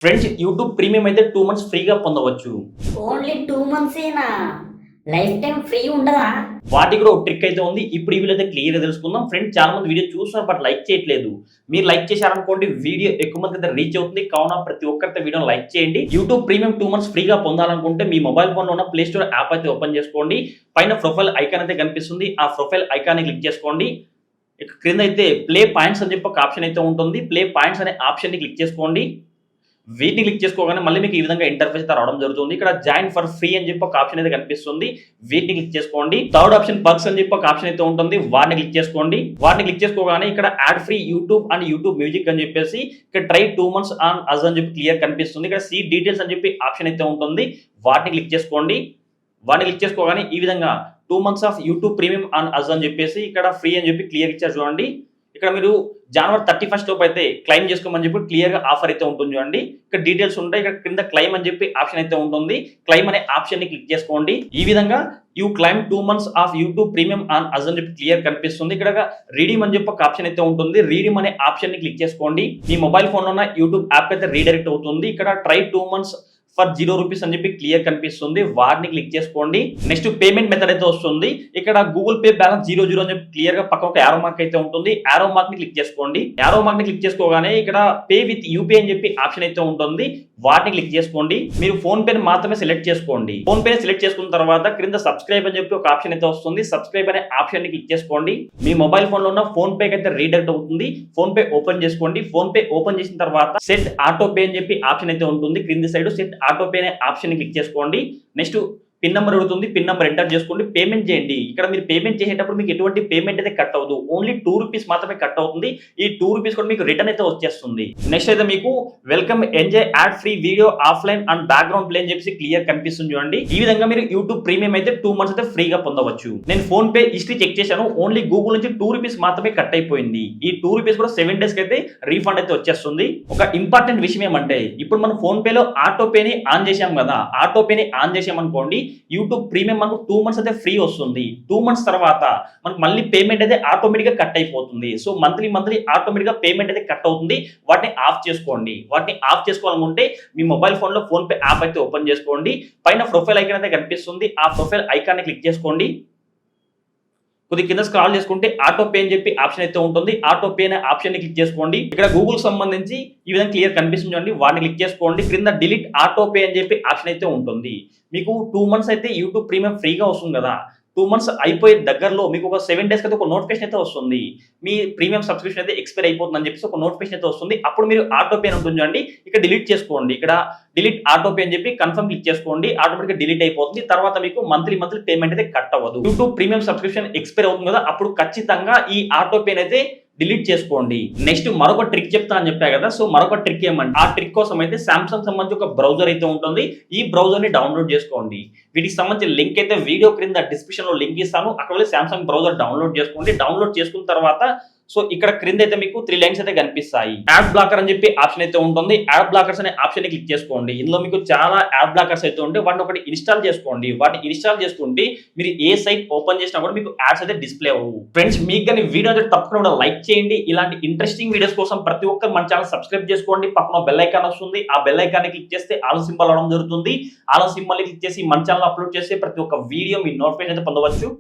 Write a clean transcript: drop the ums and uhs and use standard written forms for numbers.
Friends YouTube premium అయితే 2 months ఫ్రీగా పొందవచ్చు. ఓన్లీ 2 మంత్సేనా? లైఫ్ టైం ఫ్రీ ఉండదా? వాటికి కూడా ఒక ట్రిక్ అయితే ఉంది. ఇప్పుడు ఈ వీడియో అయితే క్లియర్‌గా తెలుసుకుందాం. ఫ్రెండ్స్ చాలా మంది వీడియో చూస్తున్నారు బట్ లైక్ చేయట్లేదు. మీరు లైక్ చేశారనుకోండి వీడియో ఎక్కువ మందికి అయితే రీచ్ అవుతుంది. కావున ప్రతి ఒక్కరైతే వీడియోని లైక్ చేయండి. యూట్యూబ్ ప్రీమియం 2 మంత్స్ ఫ్రీగా పొందాలనుకుంటే మీ మొబైల్ ఫోన్‌లో ఉన్న ప్లే స్టోర్ యాప్ అయితే ఓపెన్ చేసుకోండి. పైన ప్రొఫైల్ ఐకాన్ అయితే కనిపిస్తుంది. ఆ ప్రొఫైల్ ఐకాన్‌ని క్లిక్ చేసుకోండి. ఇక క్రింద అయితే ప్లే పాయింట్స్ అని చెప్పి ఒక ఆప్షన్ అయితే ఉంటుంది. ప్లే పాయింట్స్ అనే ఆప్షన్‌ని క్లిక్ చేసుకోండి. వీటిని క్లిక్ చేసుకోగానే మళ్ళీ మీకు ఈ విధంగా ఇంటర్ఫేస్ అయితే రావడం జరుగుతుంది. ఇక్కడ జాయిన్ ఫర్ ఫ్రీ అని చెప్పి ఒక ఆప్షన్ అయితే కనిపిస్తుంది. వీటిని క్లిక్ చేసుకోండి. థర్డ్ ఆప్షన్ పర్క్స్ అని చెప్పి ఒక ఆప్షన్ అయితే ఉంటుంది. వాటిని క్లిక్ చేసుకోండి. వాటిని క్లిక్ చేసుకోగానే ఇక్కడ ad free YouTube and YouTube music అని చెప్పేసి ఇక్కడ ట్రై 2 మంత్స్ ఆన్ అజ్ అని చెప్పి క్లియర్ కనిపిస్తుంది. ఇక్కడ సీ డీటెయిల్స్ అని చెప్పి ఆప్షన్ అయితే ఉంటుంది. వాటిని క్లిక్ చేసుకోండి. వాటిని క్లిక్ చేసుకోగానే ఈ విధంగా 2 months of YouTube premium on us అని చెప్పేసి ఇక్కడ ఫ్రీ అని చెప్పి క్లియర్ ఇచ్చారు చూడండి. ఇక్కడ మీరు జనవరి 31 లోపు అయితే క్లెయిమ్ చేసుకోమని చెప్పి క్లియర్‌గా ఆఫర్ అయితే ఉంటుంది చూడండి. ఇక్కడ డీటెయిల్స్ ఉంటాయి. ఇక్కడ కింద క్లెయిమ్ అని చెప్పి ఆప్షన్ అయితే ఉంటుంది. క్లెయిమ్ అనే ఆప్షన్‌ని క్లిక్ చేసుకోండి. ఈ విధంగా you claim 2 months of YouTube premium on us అని చెప్పి క్లియర్ కనిపిస్తుంది. ఇక్కడ రీడీమ్ అని చెప్పి ఒక ఆప్షన్ అయితే ఉంటుంది. రీడీమ్ అనే ఆప్షన్‌ని క్లిక్ చేసుకోండి. మీ మొబైల్ ఫోన్‌లో ఉన్న యూట్యూబ్ యాప్ అయితే రీడైరెక్ట్ అవుతుంది. ఇక్కడ ట్రై 2 మంత్స్ ఫర్ 0 రూపీస్ అని చెప్పి క్లియర్ కనిపిస్తుంది. వాటిని క్లిక్ చేసుకోండి. నెక్స్ట్ పేమెంట్ మెథడ్ అయితే వస్తుంది. ఇక్కడ గూగుల్ పే బ్యాలెన్స్ 00 అని చెప్పి క్లియర్ గా పక్కన ఒక యారో మార్క్ అయితే ఉంటుంది. యారో మార్క్ ని క్లిక్ చేసుకోండి. యారో మార్క్ ని క్లిక్ చేసుకోగానే ఇక్కడ పే విత్ యూపీఐ అని చెప్పి ఆప్షన్ అయితే ఉంటుంది. వాటిని క్లిక్ చేసుకోండి. మీరు ఫోన్ పే మాత్రమే సెలెక్ట్ చేసుకోండి. ఫోన్ పే సెలెక్ట్ చేసుకున్న తర్వాత క్రింద సబ్స్క్రైబ్ అని చెప్పి ఒక ఆప్షన్ అయితే వస్తుంది. సబ్స్క్రైబ్ అనే ఆప్షన్ ని క్లిక్ చేసుకోండి. మీ మొబైల్ ఫోన్ లో ఉన్న ఫోన్ పే అయితే రీడైరెక్ట్ అవుతుంది. ఫోన్ పే ఓపెన్ చేసుకోండి. ఫోన్ పే ఓపెన్ చేసిన తర్వాత సెట్ ఆటో పే అని చెప్పి ఆప్షన్ అయితే ఉంటుంది. క్రింది సైడ్ సెట్ ఆటో పే అనే ఆప్షన్ ని క్లిక్ చేసుకోండి. నెక్స్ట్ పిన్ నెంబర్ అడుగుతుంది. పిన్ నెంబర్ ఎంటర్ చేసుకోండి. పేమెంట్ చేయండి. ఇక్కడ మీరు పేమెంట్ చేసేటప్పుడు మీకు ఎటువంటి పేమెంట్ అయితే కట్ అవ్వదు. ఓన్లీ 2 రూపీస్ మాత్రమే కట్ అవుతుంది. ఈ 2 రూపీస్ కూడా మీకు రిటర్న్ అయితే వచ్చేస్తుంది. నెక్స్ట్ అయితే మీకు welcome enjoy ad free video offline and background play అని చెప్పి క్లియర్ కనిపిస్తుంది చూడండి. ఈ విధంగా మీరు యూట్యూబ్ ప్రీమియం అయితే 2 మంత్స్ అయితే ఫ్రీగా పొందవచ్చు. నేను ఫోన్ పే హిస్టరీ చెక్ చేశాను. ఓన్లీ గూగుల్ నుంచి 2 రూపీస్ మాత్రమే కట్ అయిపోయింది. ఈ 2 రూపీస్ కూడా 7 డేస్ కి అయితే రీఫండ్ అయితే వచ్చేస్తుంది. ఒక ఇంపార్టెంట్ విషయం ఏమంటే ఇప్పుడు మనం ఫోన్ పేలో ఆటో పేని ఆన్ చేసాం కదా. ఆటో పేని ఆన్ చేసామనుకోండి యూట్యూబ్ ప్రీమియం మనకు 2 మంత్స్ అయితే ఫ్రీ వస్తుంది. 2 మంత్స్ తర్వాత మనకు మళ్ళీ పేమెంట్ అయితే ఆటోమేటిక్ గా కట్ అయిపోతుంది. సో మంత్లీ ఆటోమేటిక్ గా పేమెంట్ అయితే కట్ అవుతుంది. వాటిని ఆఫ్ చేసుకోండి. వాటిని ఆఫ్ చేసుకోవాలనుకుంటే మీ మొబైల్ ఫోన్ లో ఫోన్ పే యాప్ అయితే ఓపెన్ చేసుకోండి. పైన ప్రొఫైల్ ఐకాన్ అయితే కనిపిస్తుంది. ఆ ప్రొఫైల్ ఐకాన్ ని క్లిక్ చేసుకోండి. కొద్ది కింద స్క్రాల్ చేసుకుంటే ఆటో పే అని చెప్పి ఆప్షన్ అయితే ఉంటుంది. ఆటో పే అనే ఆప్షన్ ని క్లిక్ చేసుకోండి. ఇక్కడ గూగుల్ సంబంధించి ఈ విధంగా క్లియర్ కనిపిస్తుంది చూడండి. వాటిని క్లిక్ చేసుకోండి. క్రింద డిలీట్ ఆటో పే అని చెప్పి ఆప్షన్ అయితే ఉంటుంది. మీకు 2 మంత్స్ అయితే యూట్యూబ్ ప్రీమియం ఫ్రీగా వస్తుంది కదా. 2 మంత్స్ అయిపోయే దగ్గరలో మీకు ఒక 7 డేస్ అయితే ఒక నోటిఫికేషన్ అయితే వస్తుంది. మీ ప్రీమియం సబ్స్క్రిప్షన్ అయితే ఎక్స్పైర్ అయిపోతుందని చెప్పేసి ఒక నోటిఫికేషన్ అయితే వస్తుంది. అప్పుడు మీరు ఆటో పే అని ఉంటుంది చూడండి. ఇక్కడ డిలీట్ చేసుకోండి. ఇక్కడ డిలీట్ ఆటో పే అని చెప్పి కన్ఫర్మ్ క్లిక్ చేసుకోండి. ఆటోమేటిక్ గా డిలీట్ అయిపోతుంది. తర్వాత మీకు మంత్లీ పేమెంట్ అయితే కట్ అవ్వదు. యూట్యూబ్ ప్రీమియం సబ్స్క్రిప్షన్ ఎక్స్పైర్ అవుతుంది కదా. అప్పుడు ఖచ్చితంగా ఈ ఆటో పే అయితే డిలీట్ చేసుకోండి. నెక్స్ట్ మరొక ట్రిక్ చెప్తానని చెప్పా కదా. సో మరొక ట్రిక్ ఏమంటే ఆ ట్రిక్ కోసం అయితే సామ్సంగ్ సంబంధించి ఒక బ్రౌజర్ అయితే ఉంటుంది. ఈ బ్రౌజర్ ని డౌన్లోడ్ చేసుకోండి. వీటికి సంబంధించిన లింక్ అయితే వీడియో క్రింద డిస్క్రిప్షన్ లో లింక్ ఇస్తాను. అక్కడ వెళ్ళి సామ్సంగ్ బ్రౌజర్ డౌన్లోడ్ చేసుకోండి. డౌన్లోడ్ చేసుకున్న తర్వాత సో ఇక్కడ క్రింద అయితే మీకు 3 లైన్స్ అయితే కనిపిస్తాయి. యాడ్ బ్లాకర్ అని చెప్పి ఆప్షన్ అయితే ఉంటుంది. యాడ్ బ్లాకర్స్ అనే ఆప్షన్ ని క్లిక్ చేసుకోండి. ఇందులో మీకు చాలా యాడ్ బ్లాకర్స్ అయితే ఉంటాయి. వాటిని ఒకటి ఇన్స్టాల్ చేసుకోండి. వాటిని ఇన్స్టాల్ చేసుకుంటే మీరు ఏ సైట్ ఓపెన్ చేసినా కూడా మీకు యాడ్స్ అయితే డిస్ప్లే అవ్వవు. ఫ్రెండ్స్ మీకు కానీ వీడియో అయితే తప్పకుండా లైక్ చేయండి. ఇలాంటి ఇంట్రెస్టింగ్ వీడియోస్ కోసం ప్రతి ఒక్కరు మన ఛానల్ సబ్స్క్రైబ్ చేసుకోండి. పక్కన బెల్ ఐకాన్ వస్తుంది. ఆ బెల్ ఐకాన్ ని క్లిక్ చేస్తే ఆల్ సింబల్ అవడం జరుగుతుంది. ఆల్ సింబల్ ని క్లిక్ చేసి మన ఛానల్ అప్లోడ్ చేస్తే ప్రతి ఒక్క వీడియో మీ నోటిఫికేషన్ అయితే పొందవచ్చు.